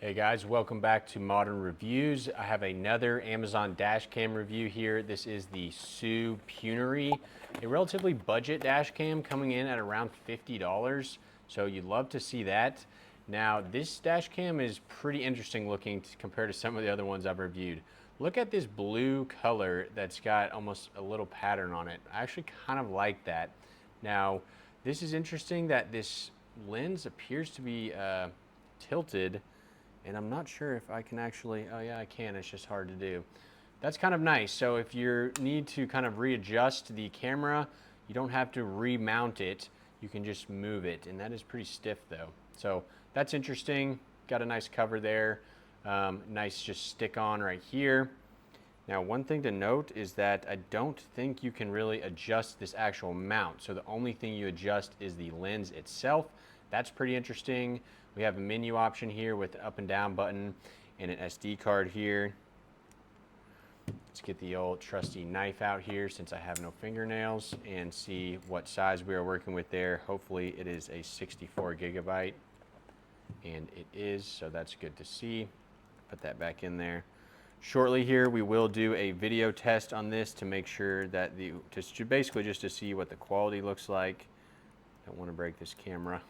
Hey guys, welcome back to Modern Reviews. I have another Amazon dash cam review here. This is the Peunry, a relatively budget dash cam coming in at around $50. So you'd love to see that. Now this dash cam is pretty interesting looking compared to some of the other ones I've reviewed. Look at this blue color that's got almost a little pattern on it. I actually kind of like that. Now this is interesting that this lens appears to be tilted. And I'm not sure if I can actually, oh yeah, I can, it's just hard to do. That's kind of nice. So if you need to kind of readjust the camera, you don't have to remount it, you can just move it. And that is pretty stiff though. So that's interesting. Got a nice cover there. Nice just stick on right here. Now one thing to note is that I don't think you can really adjust this actual mount. So the only thing you adjust is the lens itself. That's pretty interesting. We have a menu option here with the up and down button and an SD card here. Let's get the old trusty knife out here since I have no fingernails and see what size we are working with there. Hopefully it is a 64 gigabyte, and it is, so that's good to see. Put that back in there. Shortly here we will do a video test on this to make sure that basically just to see what the quality looks like. Don't want to break this camera.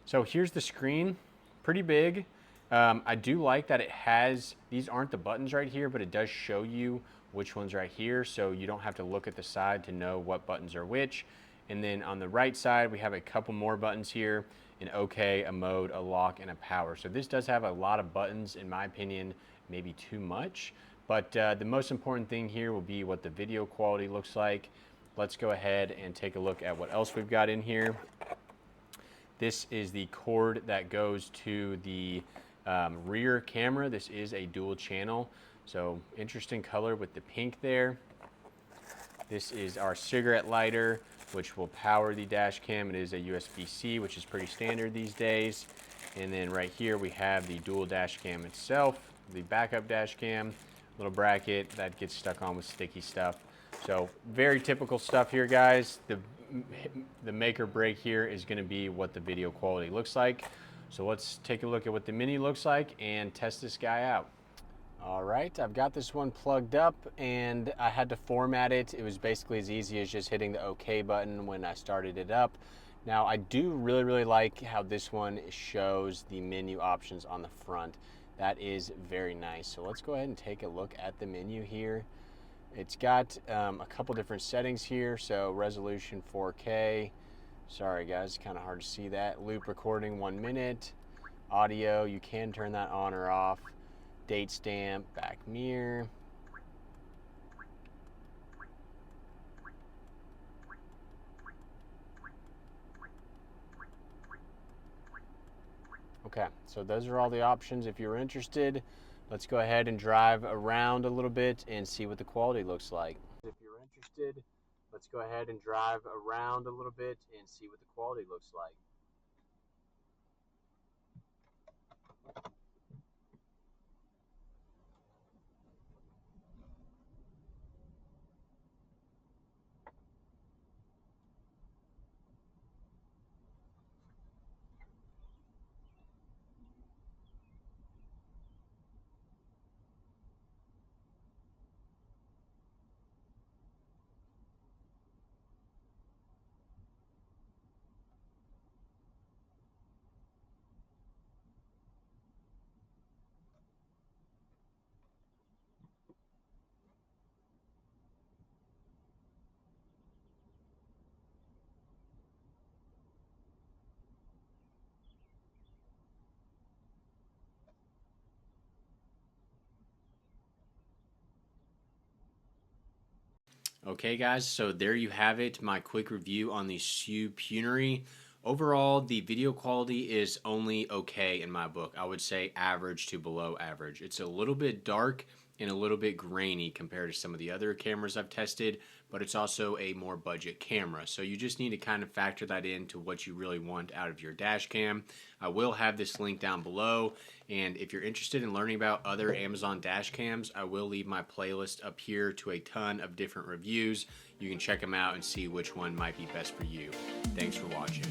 So here's the screen, pretty big. I do like that it has, these aren't the buttons right here, but it does show you which one's right here, so you don't have to look at the side to know what buttons are which. And then on the right side, we have a couple more buttons here, an OK, a mode, a lock, and a power. So this does have a lot of buttons, in my opinion, maybe too much. But the most important thing here will be what the video quality looks like. Let's go ahead and take a look at what else we've got in here. This is the cord that goes to the rear camera. This is a dual channel, so interesting color with the pink there. This is our cigarette lighter, which will power the dash cam. It is a USB-C, which is pretty standard these days. And then right here we have the dual dash cam itself, the backup dash cam, little bracket that gets stuck on with sticky stuff. So very typical stuff here, guys. The make or break here is going to be what the video quality looks like. So let's take a look at what the Mini looks like and test this guy out. All right, I've got this one plugged up and I had to format it. It was basically as easy as just hitting the OK button when I started it up. Now I do really like how this one shows the menu options on the front. That is very nice. So let's go ahead and take a look at the menu here. It's got a couple different settings here, so resolution 4K. Sorry guys, kind of hard to see that. Loop recording 1 minute. Audio, you can turn that on or off. Date stamp, back mirror. Okay, so those are all the options if you're interested. Let's go ahead and drive around a little bit and see what the quality looks like. If you're interested, let's go ahead and drive around a little bit and see what the quality looks like. Okay guys, so there you have it, my quick review on the Peunry. Overall, the video quality is only okay in my book. I would say average to below average. It's a little bit dark and a little bit grainy compared to some of the other cameras I've tested, but it's also a more budget camera. So you just need to kind of factor that into what you really want out of your dash cam. I will have this link down below, and if you're interested in learning about other Amazon dash cams, I will leave my playlist up here to a ton of different reviews. You can check them out and see which one might be best for you. Thanks for watching.